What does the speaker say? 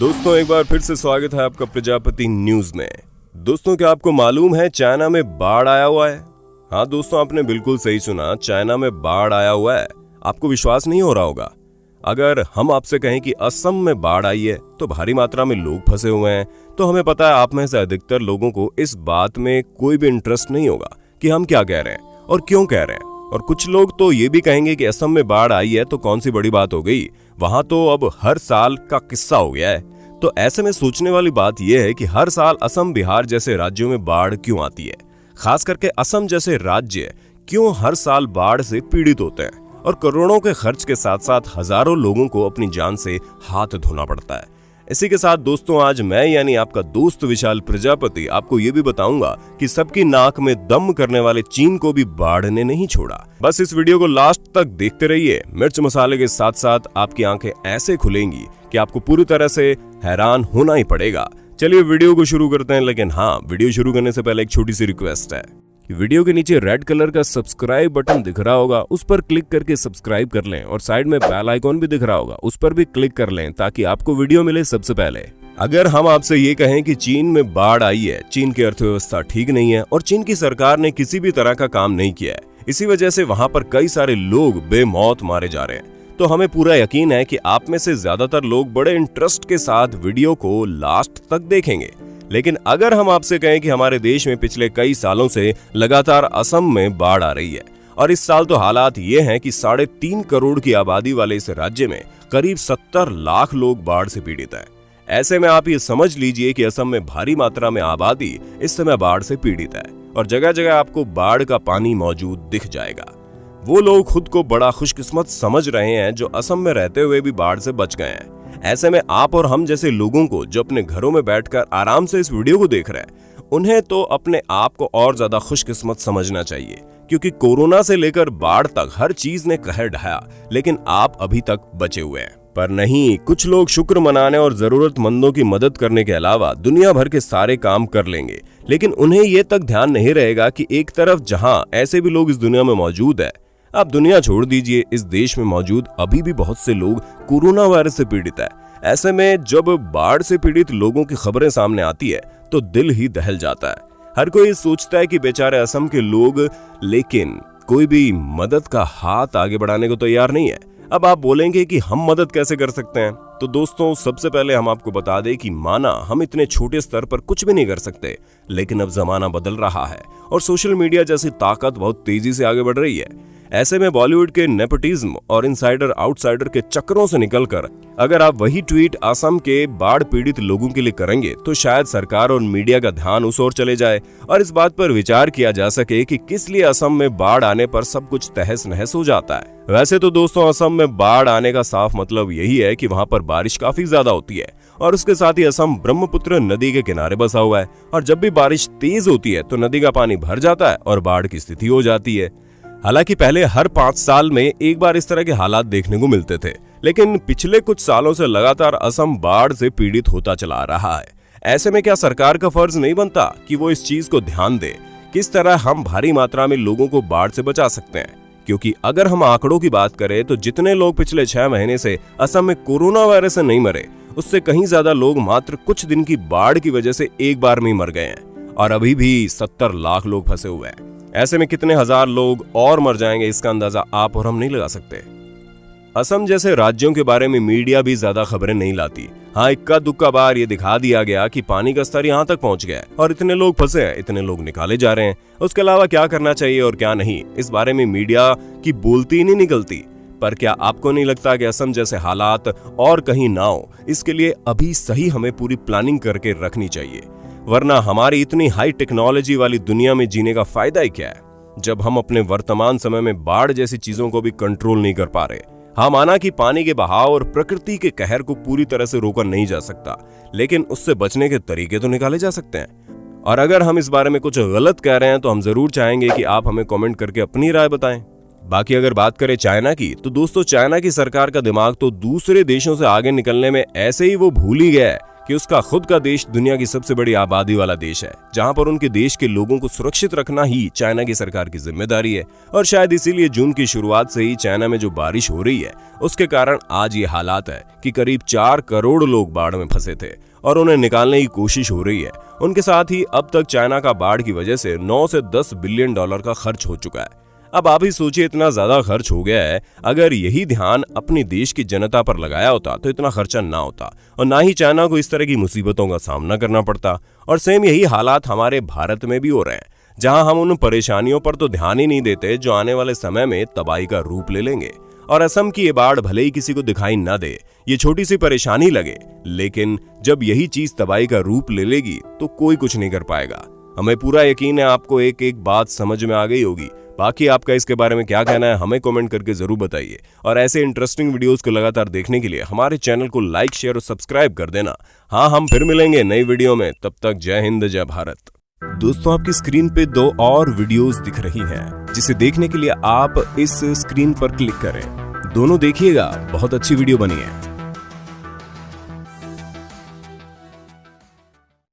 दोस्तों एक बार फिर से स्वागत है आपका प्रजापति न्यूज में। दोस्तों क्या आपको मालूम है चाइना में बाढ़ आया हुआ है? हाँ दोस्तों, आपने बिल्कुल सही सुना, चाइना में बाढ़ आया हुआ है। आपको विश्वास नहीं हो रहा होगा। अगर हम आपसे कहें कि असम में बाढ़ आई है तो भारी मात्रा में लोग फंसे हुए हैं, तो हमें पता है आप में से अधिकतर लोगों को इस बात में कोई भी इंटरेस्ट नहीं होगा कि हम क्या कह रहे हैं और क्यों कह रहे हैं। और कुछ लोग तो ये भी कहेंगे कि असम में बाढ़ आई है तो कौन सी बड़ी बात हो गई, वहां तो अब हर साल का किस्सा हो गया है। तो ऐसे में सोचने वाली बात यह है कि हर साल असम, बिहार जैसे राज्यों में बाढ़ क्यों आती है। खास करके असम जैसे राज्य क्यों हर साल बाढ़ से पीड़ित होते हैं और करोड़ों के खर्च के साथ साथ हजारों लोगों को अपनी जान से हाथ धोना पड़ता है। इसी के साथ दोस्तों आज मैं यानी आपका दोस्त विशाल प्रजापति आपको ये भी बताऊंगा कि सबकी नाक में दम करने वाले चीन को भी बाढ़ ने नहीं छोड़ा। बस इस वीडियो को लास्ट तक देखते रहिए। मिर्च मसाले के साथ साथ आपकी आंखें ऐसे खुलेंगी कि आपको पूरी तरह से हैरान होना ही पड़ेगा। चलिए वीडियो को शुरू करते हैं, लेकिन हाँ, वीडियो शुरू करने से पहले एक छोटी सी रिक्वेस्ट है। वीडियो के नीचे रेड कलर का सब्सक्राइब बटन दिख रहा होगा, उस पर क्लिक करके सब्सक्राइब कर लें और साइड में बेल आइकॉन भी दिख रहा होगा, उस पर भी क्लिक कर लें ताकि आपको वीडियो मिले सबसे पहले। अगर हम आपसे ये कहें कि चीन में बाढ़ आई है, चीन की अर्थव्यवस्था ठीक नहीं है और चीन की सरकार ने किसी भी तरह का काम नहीं किया है, इसी वजह से वहां पर कई सारे लोग बेमौत मारे जा रहे हैं, तो हमें पूरा यकीन है कि आप में से ज्यादातर लोग बड़े इंटरेस्ट के साथ वीडियो को लास्ट तक देखेंगे। लेकिन अगर हम आपसे कहें कि हमारे देश में पिछले कई सालों से लगातार असम में बाढ़ आ रही है और इस साल तो हालात ये हैं कि 3.5 करोड़ की आबादी वाले इस राज्य में करीब 70 लाख लोग बाढ़ से पीड़ित हैं। ऐसे में आप ये समझ लीजिए कि असम में भारी मात्रा में आबादी इस समय बाढ़ से पीड़ित है और जगह जगह आपको बाढ़ का पानी मौजूद दिख जाएगा। वो लोग खुद को बड़ा खुशकिस्मत समझ रहे हैं जो असम में रहते हुए भी बाढ़ से बच गए हैं। ऐसे में आप और हम जैसे लोगों को जो अपने घरों में बैठकर आराम से इस वीडियो को देख रहे हैं, उन्हें तो अपने आप को और ज्यादा खुशकिस्मत समझना चाहिए, क्योंकि कोरोना से लेकर बाढ़ तक हर चीज ने कहर ढाया, लेकिन आप अभी तक बचे हुए हैं। पर नहीं, कुछ लोग शुक्र मनाने और जरूरतमंदों की मदद करने के अलावा दुनिया भर के सारे काम कर लेंगे, लेकिन उन्हें ये तक ध्यान नहीं रहेगा कि एक तरफ जहां ऐसे भी लोग इस दुनिया में मौजूद है, आप दुनिया छोड़ दीजिए, इस देश में मौजूद अभी भी बहुत से लोग कोरोना वायरस से पीड़ित है। ऐसे में जब बाढ़ से पीड़ित लोगों की खबरें सामने आती है तो दिल ही दहल जाता है। हर कोई सोचता है कि बेचारे असम के लोग, लेकिन कोई भी मदद का हाथ आगे बढ़ाने को तैयार नहीं है। अब आप बोलेंगे कि हम मदद कैसे कर सकते हैं, तो दोस्तों सबसे पहले हम आपको बता दें कि माना हम इतने छोटे स्तर पर कुछ भी नहीं कर सकते, लेकिन अब जमाना बदल रहा है और सोशल मीडिया जैसी ताकत बहुत तेजी से आगे बढ़ रही है। ऐसे में बॉलीवुड के नेपोटिज्म और इनसाइडर आउटसाइडर के चक्रों से निकलकर अगर आप वही ट्वीट असम के बाढ़ पीड़ित लोगों के लिए करेंगे तो शायद सरकार और मीडिया का ध्यान उस ओर चले जाए और इस बात पर विचार किया जा सके कि किस लिए असम में बाढ़ आने पर सब कुछ तहस नहस हो जाता है। वैसे तो दोस्तों असम में बाढ़ आने का साफ मतलब यही है कि वहां पर बारिश काफी ज्यादा होती है और उसके साथ ही असम ब्रह्मपुत्र नदी के किनारे बसा हुआ है और जब भी बारिश तेज होती है तो नदी का पानी भर जाता है और बाढ़ की स्थिति हो जाती है। हालांकि पहले हर 5 साल में एक बार इस तरह के हालात देखने को मिलते थे, लेकिन पिछले कुछ सालों से लगातार असम बाढ़ से पीड़ित होता चला रहा है। ऐसे में क्या सरकार का फर्ज नहीं बनता कि वो इस चीज को ध्यान दे, किस तरह हम भारी मात्रा में लोगों को बाढ़ से बचा सकते हैं। क्योंकि अगर हम आंकड़ों की बात करें तो जितने लोग पिछले 6 महीने से असम में कोरोना वायरस से नहीं मरे, उससे कहीं ज्यादा लोग मात्र कुछ दिन की बाढ़ की वजह से एक बार में ही मर गए हैं और अभी भी 70 लाख लोग फंसे हुए हैं। ऐसे में कितने हजार लोग और मर जाएंगे इसका अंदाजा आप और हम नहीं लगा सकते। असम जैसे राज्यों के बारे में मीडिया भी ज्यादा खबरें नहीं लाती। हाँ, इक्का दुक्का बार ये दिखा दिया गया कि पानी का स्तर यहाँ तक पहुंच गया है और इतने लोग फंसे हैं, इतने लोग निकाले जा रहे हैं। उसके अलावा क्या करना चाहिए और क्या नहीं, इस बारे में मीडिया की बोलती नहीं निकलती। पर क्या आपको नहीं लगता कि असम जैसे हालात और कहीं ना हो, इसके लिए अभी सही हमें पूरी प्लानिंग करके रखनी चाहिए, वरना हमारी इतनी हाई टेक्नोलॉजी वाली दुनिया में जीने का फायदा ही क्या है जब हम अपने वर्तमान समय में बाढ़ जैसी चीजों को भी कंट्रोल नहीं कर पा रहे। हाँ, माना कि पानी के बहाव और प्रकृति के कहर को पूरी तरह से रोका नहीं जा सकता, लेकिन उससे बचने के तरीके तो निकाले जा सकते हैं। और अगर हम इस बारे में कुछ गलत कह रहे हैं तो हम जरूर चाहेंगे कि आप हमें कमेंट करके अपनी राय बताएं। बाकी अगर बात करें चाइना की, तो दोस्तों चाइना की सरकार का दिमाग तो दूसरे देशों से आगे निकलने में ऐसे ही वो भूल ही गया है कि उसका खुद का देश दुनिया की सबसे बड़ी आबादी वाला देश है, जहां पर उनके देश के लोगों को सुरक्षित रखना ही चाइना की सरकार की जिम्मेदारी है। और शायद इसीलिए जून की शुरुआत से ही चाइना में जो बारिश हो रही है उसके कारण आज ये हालात है कि करीब 4 करोड़ लोग बाढ़ में फंसे थे और उन्हें निकालने की कोशिश हो रही है। उनके साथ ही अब तक चाइना का बाढ़ की वजह से 9 से 10 बिलियन डॉलर का खर्च हो चुका है। अब आप ही सोचिए, इतना ज्यादा खर्च हो गया है, अगर यही ध्यान अपने देश की जनता पर लगाया होता तो इतना खर्चा ना होता और ना ही चाइना को इस तरह की मुसीबतों का सामना करना पड़ता। और सेम यही हालात हमारे भारत में भी हो रहे हैं, जहां हम उन परेशानियों पर तो ध्यान ही नहीं देते जो आने वाले समय में तबाही का रूप ले लेंगे। और असम की ये बाढ़ भले ही किसी को दिखाई ना दे, ये छोटी सी परेशानी लगे, लेकिन जब यही चीज तबाही का रूप ले लेगी तो कोई कुछ नहीं कर पाएगा। हमें पूरा यकीन है आपको एक एक बात समझ में आ गई होगी। बाकी आपका इसके बारे में क्या कहना है हमें कमेंट करके जरूर बताइए। और ऐसे इंटरेस्टिंग वीडियोस को लगातार देखने के लिए हमारे चैनल को लाइक, शेयर और सब्सक्राइब कर देना। हाँ, हम फिर मिलेंगे नई वीडियो में, तब तक जय हिंद जय भारत। दोस्तों, आपकी स्क्रीन पे 2 और वीडियोस दिख रही हैं, जिसे देखने के लिए आप इस स्क्रीन पर क्लिक करें। दोनों देखिएगा, बहुत अच्छी वीडियो बनी है।